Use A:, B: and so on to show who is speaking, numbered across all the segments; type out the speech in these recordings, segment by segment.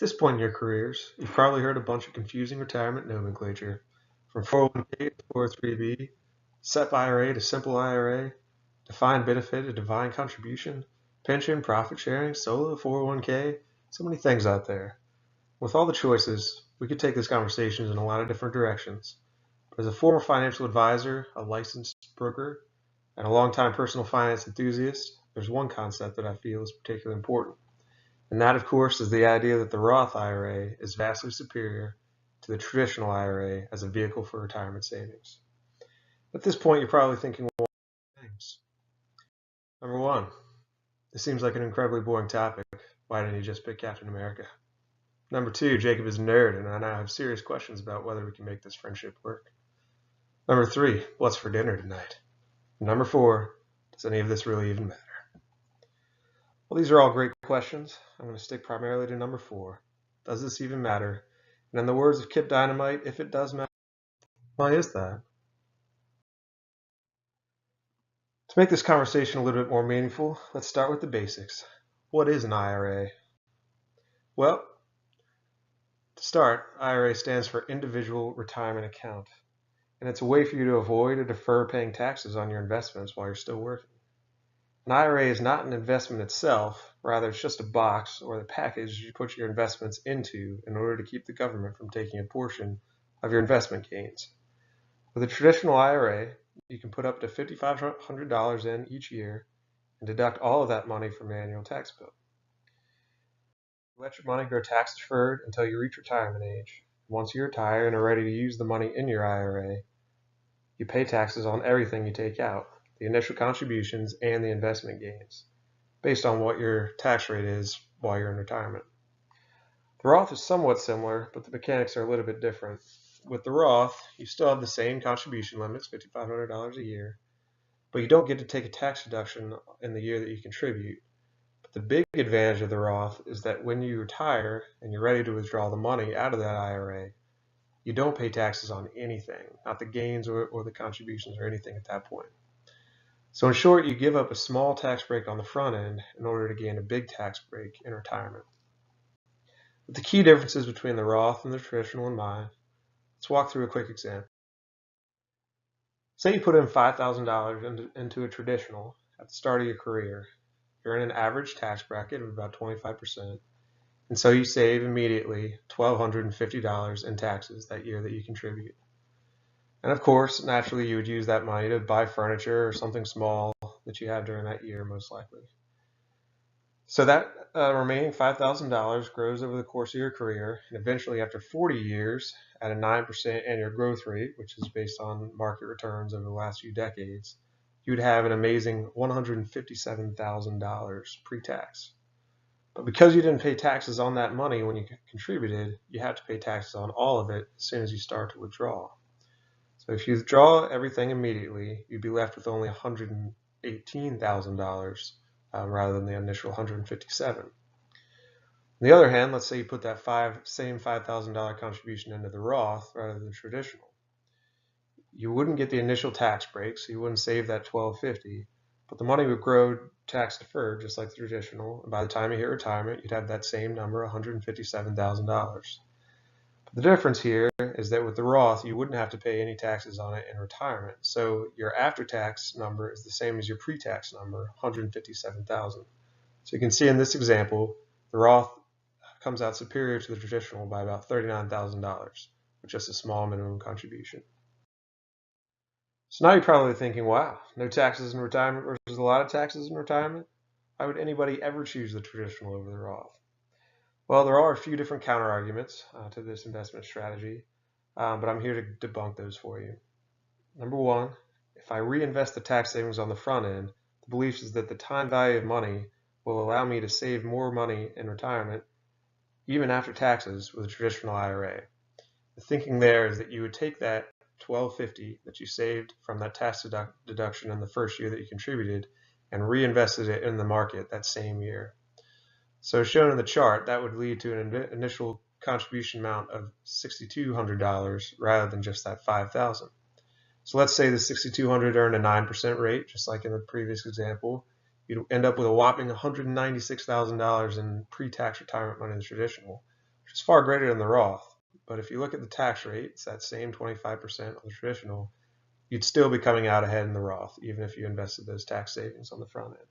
A: this point in your careers, you've probably heard a bunch of confusing retirement nomenclature, from 401k to 403b, SEP IRA to simple IRA, defined benefit to defined contribution, pension, profit sharing, solo 401k, so many things out there. With all the choices, we could take this conversation in a lot of different directions. But as a former financial advisor, a licensed broker, and a longtime personal finance enthusiast, there's one concept that I feel is particularly important. And that, of course, is the idea that the Roth IRA is vastly superior to the traditional IRA as a vehicle for retirement savings. At this point, you're probably thinking, well, things. Number one, this seems like an incredibly boring topic. Why didn't you just pick Captain America? Number two, Jacob is a nerd, and I now have serious questions about whether we can make this friendship work. Number three, what's for dinner tonight? And number four, does any of this really even matter? Well, these are all great questions. I'm going to stick primarily to number four. Does this even matter? And in the words of Kip Dynamite, if it does matter, why is that? To make this conversation a little bit more meaningful, let's start with the basics. What is an IRA? Well, to start, IRA stands for Individual Retirement Account, and it's a way for you to avoid or defer paying taxes on your investments while you're still working. An IRA is not an investment itself, rather it's just a box or the package you put your investments into in order to keep the government from taking a portion of your investment gains. With a traditional IRA, you can put up to $5,500 in each year and deduct all of that money from your annual tax bill. You let your money grow tax deferred until you reach retirement age. Once you retire and are ready to use the money in your IRA, you pay taxes on everything you take out, the initial contributions and the investment gains, based on what your tax rate is while you're in retirement. The Roth is somewhat similar, but the mechanics are a little bit different. With the Roth, you still have the same contribution limits, $5,500 a year, but you don't get to take a tax deduction in the year that you contribute. But the big advantage of the Roth is that when you retire and you're ready to withdraw the money out of that IRA, you don't pay taxes on anything, not the gains or the contributions or anything at that point. So in short, you give up a small tax break on the front end in order to gain a big tax break in retirement. With the key differences between the Roth and the traditional in mind, let's walk through a quick example. Say you put in $5,000 into a traditional at the start of your career. You're in an average tax bracket of about 25%, and so you save immediately $1,250 in taxes that year that you contribute. And of course, naturally, you would use that money to buy furniture or something small that you have during that year, most likely. So that remaining $5,000 grows over the course of your career, and eventually after 40 years at a 9% annual growth rate, which is based on market returns over the last few decades, you would have an amazing $157,000 pre-tax. But because you didn't pay taxes on that money when you contributed, you have to pay taxes on all of it as soon as you start to withdraw. So if you withdraw everything immediately, you'd be left with only $118,000 rather than the initial $157,000. On the other hand, let's say you put that same $5,000 contribution into the Roth rather than traditional. You wouldn't get the initial tax break, so you wouldn't save that $1,250, but the money would grow tax deferred just like the traditional, and by the time you hit retirement, you'd have that same number, $157,000. The difference here is that with the Roth, you wouldn't have to pay any taxes on it in retirement. So your after-tax number is the same as your pre-tax number, $157,000. So you can see in this example, the Roth comes out superior to the traditional by about $39,000 with just a small minimum contribution. So now you're probably thinking, wow, no taxes in retirement versus a lot of taxes in retirement? Why would anybody ever choose the traditional over the Roth? Well, there are a few different counter-arguments to this investment strategy, but I'm here to debunk those for you. Number one, if I reinvest the tax savings on the front end, the belief is that the time value of money will allow me to save more money in retirement, even after taxes, with a traditional IRA. The thinking there is that you would take that $1,250 that you saved from that tax deduction in the first year that you contributed and reinvested it in the market that same year. So as shown in the chart, that would lead to an initial contribution amount of $6,200 rather than just that $5,000. So let's say the $6,200 earned a 9% rate, just like in the previous example. You'd end up with a whopping $196,000 in pre-tax retirement money in the traditional, which is far greater than the Roth. But if you look at the tax rate, it's that same 25% on the traditional, you'd still be coming out ahead in the Roth, even if you invested those tax savings on the front end.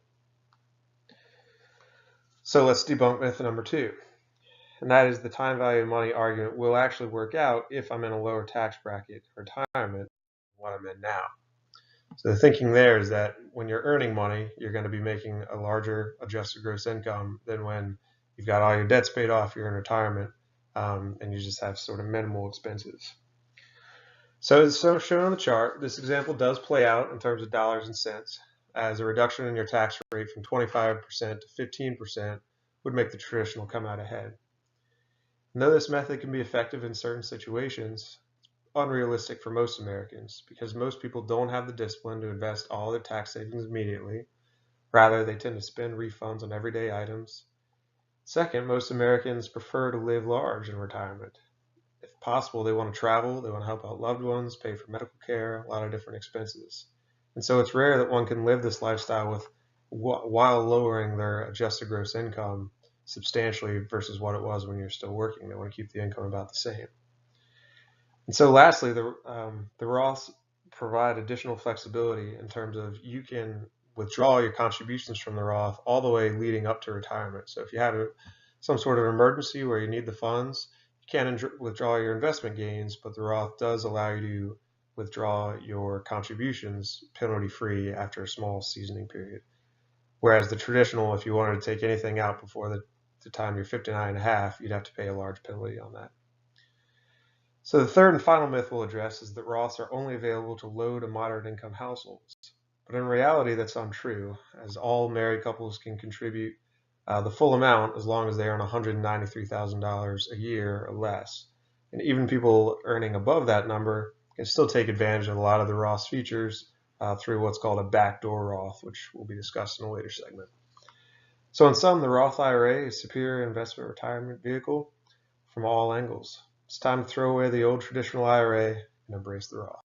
A: So let's debunk myth number 2, and that is the time value of money argument will actually work out if I'm in a lower tax bracket retirement than what I'm in now. So the thinking there is that when you're earning money, you're going to be making a larger adjusted gross income than when you've got all your debts paid off, you're in retirement, and you just have sort of minimal expenses. So as shown on the chart, this example does play out in terms of dollars and cents, as a reduction in your tax rate from 25% to 15% would make the traditional come out ahead. And though this method can be effective in certain situations, it's unrealistic for most Americans because most people don't have the discipline to invest all their tax savings immediately. Rather, they tend to spend refunds on everyday items. Second, most Americans prefer to live large in retirement. If possible, they want to travel, they want to help out loved ones, pay for medical care, a lot of different expenses. And so it's rare that one can live this lifestyle while lowering their adjusted gross income substantially versus what it was when you're still working. They want to keep the income about the same. And so lastly, the Roths provide additional flexibility in terms of you can withdraw your contributions from the Roth all the way leading up to retirement. So if you have some sort of emergency where you need the funds, you can't withdraw your investment gains, but the Roth does allow you to withdraw your contributions penalty-free after a small seasoning period. Whereas the traditional, if you wanted to take anything out before the time you're 59 and a half, you'd have to pay a large penalty on that. So the third and final myth we'll address is that Roths are only available to low to moderate income households. But in reality, that's untrue, as all married couples can contribute the full amount as long as they earn $193,000 a year or less. And even people earning above that number can still take advantage of a lot of the Roth's features through what's called a backdoor Roth, which will be discussed in a later segment. So in sum, the Roth IRA is a superior investment retirement vehicle from all angles. It's time to throw away the old traditional IRA and embrace the Roth.